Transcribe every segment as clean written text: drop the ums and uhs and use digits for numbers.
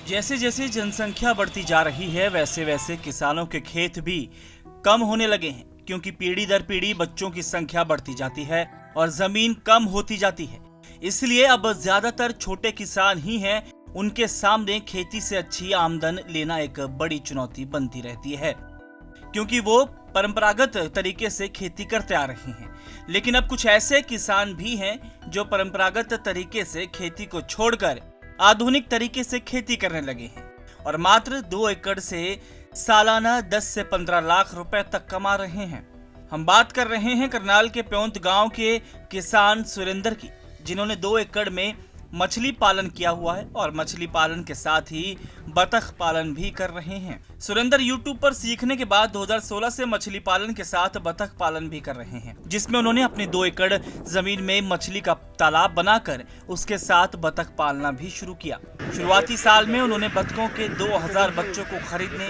जैसे जैसे जनसंख्या बढ़ती जा रही है वैसे वैसे किसानों के खेत भी कम होने लगे हैं, क्योंकि पीढ़ी दर पीढ़ी बच्चों की संख्या बढ़ती जाती है और जमीन कम होती जाती है। इसलिए अब ज्यादातर छोटे किसान ही हैं, उनके सामने खेती से अच्छी आमदन लेना एक बड़ी चुनौती बनती रहती है, क्योंकि वो परंपरागत तरीके से खेती करते आ रहे हैं। लेकिन अब कुछ ऐसे किसान भी हैं जो परंपरागत तरीके से खेती को छोड़कर आधुनिक तरीके से खेती करने लगे हैं और मात्र 2 एकड़ से सालाना 10 से 15 लाख रुपए तक कमा रहे हैं। हम बात कर रहे हैं करनाल के प्योंत गांव के किसान सुरेंद्र की, जिन्होंने 2 एकड़ में मछली पालन किया हुआ है और मछली पालन के साथ ही बतख पालन भी कर रहे हैं। सुरेंद्र यूट्यूब पर सीखने के बाद 2016 से मछली पालन के साथ बतख पालन भी कर रहे हैं, जिसमें उन्होंने अपने 2 एकड़ जमीन में मछली का तालाब बनाकर उसके साथ बतख पालना भी शुरू किया। शुरुआती साल में उन्होंने बतखों के 2000 बच्चों को खरीदने,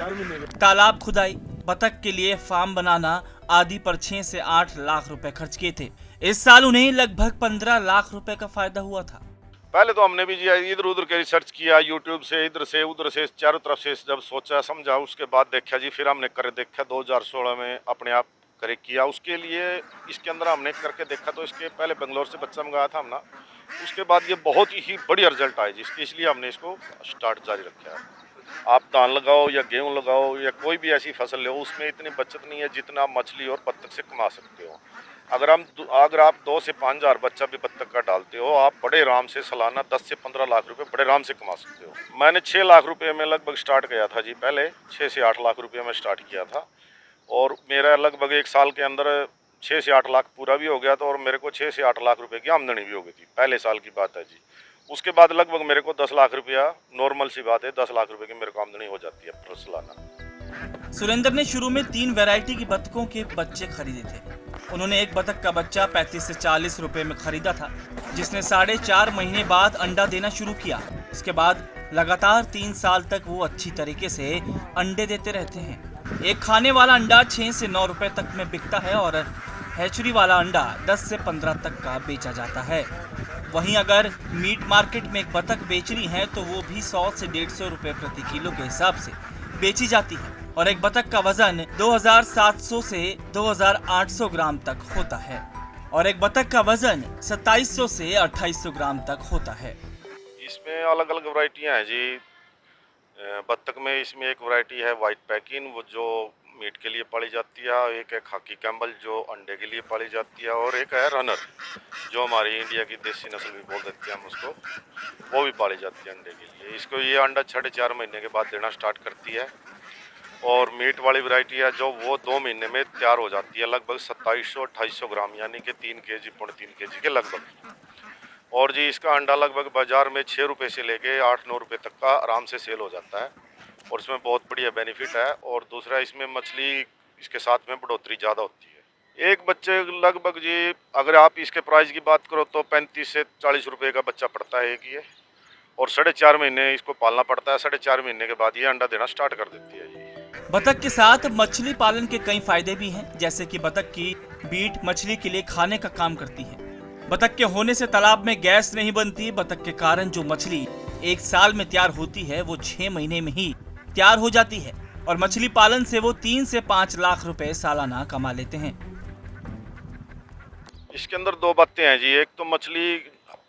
तालाब खुदाई, बतख के लिए फार्म बनाना आदि पर 6 से 8 लाख रुपए खर्च किए थे। इस साल उन्हें लगभग 15 लाख रुपए का फायदा हुआ था। पहले तो हमने भी इधर उधर के रिसर्च किया, यूट्यूब से इधर से उधर से चारों तरफ से जब सोचा समझा, उसके बाद देखा जी, फिर हमने कर देखा 2016 में अपने आप करे किया। उसके लिए इसके अंदर हमने करके देखा तो इसके पहले बेंगलोर से बच्चा मंगाया था हमने, उसके बाद ये बहुत ही बढ़िया रिजल्ट आए जिसके, इसलिए हमने इसको स्टार्ट जारी रखा है। आप धान लगाओ या गेहूँ लगाओ या कोई भी ऐसी फसल लो, उसमें इतनी बचत नहीं है जितना आप मछली और बत्तख से कमा सकते हो। अगर आप 2 से 5 हज़ार बच्चा भी बत्तख का डालते हो, आप बड़े आराम से सालाना 10 से 15 लाख रुपए बड़े आराम से कमा सकते हो। मैंने 6 लाख रुपए में लगभग स्टार्ट किया था जी, पहले 6 से 8 लाख रुपए में स्टार्ट किया था और मेरा लगभग 1 साल के अंदर 6 से 8 लाख पूरा भी हो गया था और मेरे को 6 से 8 लाख रुपए की आमदनी भी हो गई थी, पहले साल की बात है जी। उसके बाद लगभग मेरे को 10 लाख रुपया, नॉर्मल सी बात है, 10 लाख रुपए की मेरे को आमदनी हो जाती है सालाना। सुरेंद्र ने शुरू में 3 वैरायटी की बतखों के बच्चे खरीदे थे। उन्होंने एक बतख का बच्चा 35 से 40 रुपए में खरीदा था, जिसने 4.5 महीने बाद अंडा देना शुरू किया। उसके बाद लगातार 3 साल तक वो अच्छी तरीके से अंडे देते रहते हैं। एक खाने वाला अंडा 6 से 9 रुपए तक में बिकता है और हैचरी वाला अंडा 10 से 15 तक का बेचा जाता है। वहीं अगर मीट मार्केट में एक बतख बेचनी है तो वो भी 100 से 150 रुपए प्रति किलो के हिसाब से बेची जाती है और एक बतख का वजन 2700 से 2800 ग्राम तक होता है और एक बतख का वजन 2700 से 2800 ग्राम तक होता है। इसमें अलग अलग वैरायटियां हैं जी। बत्तख में इसमें एक वैरायटी है वाइट पैकिन, वो जो मीट के लिए पाली जाती है, एक है खाकी कैम्बल जो अंडे के लिए पाली जाती है और एक है रनर जो हमारी इंडिया की देसी नस्ल भी बोल देते हैं हम उसको, वो भी पाली जाती है अंडे के लिए। इसको ये अंडा 4.5 महीने के बाद देना स्टार्ट करती है और मीट वाली वैरायटी है जो वो 2 महीने में तैयार हो जाती है, लगभग 2700-2800 ग्राम यानी कि 3 केजी 3.5 केजी के लगभग। और जी इसका अंडा लगभग बाजार में 6 रुपये से लेके 8-9 रुपये तक का आराम से सेल हो जाता है और इसमें बहुत बढ़िया बेनिफिट है। और दूसरा इसमें मछली इसके साथ में बढ़ोतरी ज़्यादा होती है। एक बच्चे लगभग जी अगर आप इसके प्राइस की बात करो तो 35 से 40 रुपये का बच्चा पड़ता है एक ये, और 4.5 महीने इसको पालना पड़ता है। 4.5 महीने के बाद ये अंडा देना स्टार्ट कर देती है जी। बतख के साथ मछली पालन के कई फायदे भी हैं, जैसे कि बतख की बीट मछली के लिए खाने का काम करती है। बतख के होने से तालाब में गैस नहीं बनती। बतख के कारण जो मछली 1 साल में तैयार होती है वो 6 महीने में ही तैयार हो जाती है और मछली पालन से वो 3 से 5 लाख रुपए सालाना कमा लेते हैं। इसके अंदर 2 बातें हैं जी। एक तो मछली,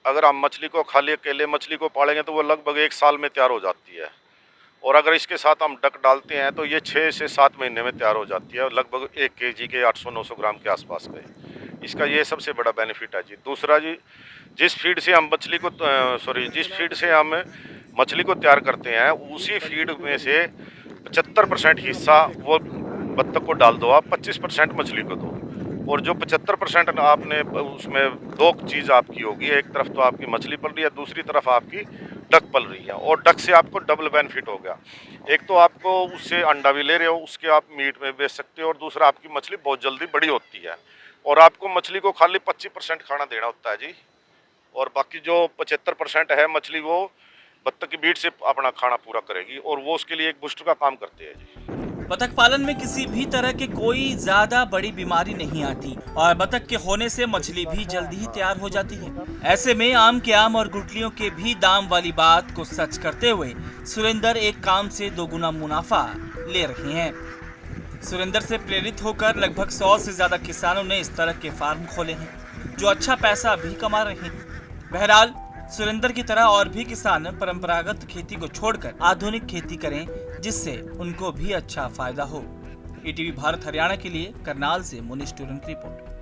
अगर हम मछली को खाली अकेले मछली को पालेंगे तो वो लगभग 1 साल में तैयार हो जाती है और अगर इसके साथ हम डक डालते हैं तो ये 6 से 7 महीने में तैयार हो जाती है, लगभग 1 केजी के 800-900 ग्राम के आसपास का। इसका ये सबसे बड़ा बेनिफिट है जी। दूसरा जी, जिस फीड से हम मछली को तैयार करते हैं उसी फीड में से 75% हिस्सा वो बत्तख को डाल दो आप, 25% मछली को दो। और जो 75% आपने उसमें 2 चीज़ आपकी होगी, एक तरफ तो आपकी मछली पल रही है, दूसरी तरफ आपकी डक पल रही है और डक से आपको डबल बेनिफिट हो गया। एक तो आपको उससे अंडा भी ले रहे हो, उसके आप मीट में बेच सकते हो और दूसरा आपकी मछली बहुत जल्दी बड़ी होती है और आपको मछली को खाली 25% खाना देना होता है जी और बाकी जो 75% है मछली वो बत्तख की बीट से अपना खाना पूरा करेगी और वो उसके लिए एक बूस्टर का काम करते हैं जी। बतख पालन में किसी भी तरह के कोई ज्यादा बड़ी बीमारी नहीं आती और बतख के होने से मछली भी जल्दी ही तैयार हो जाती है। ऐसे में आम के आम और गुठलियों के भी दाम वाली बात को सच करते हुए सुरेंद्र एक काम से दोगुना मुनाफा ले रहे हैं। सुरेंद्र से प्रेरित होकर लगभग 100 से ज्यादा किसानों ने इस तरह के फार्म खोले हैं जो अच्छा पैसा भी कमा रहे हैं। बहरहाल सुरेंद्र की तरह और भी किसान परंपरागत खेती को छोड़कर आधुनिक खेती करें जिससे उनको भी अच्छा फायदा हो। ईटीवी भारत हरियाणा के लिए करनाल से मुनीश टूरन की रिपोर्ट।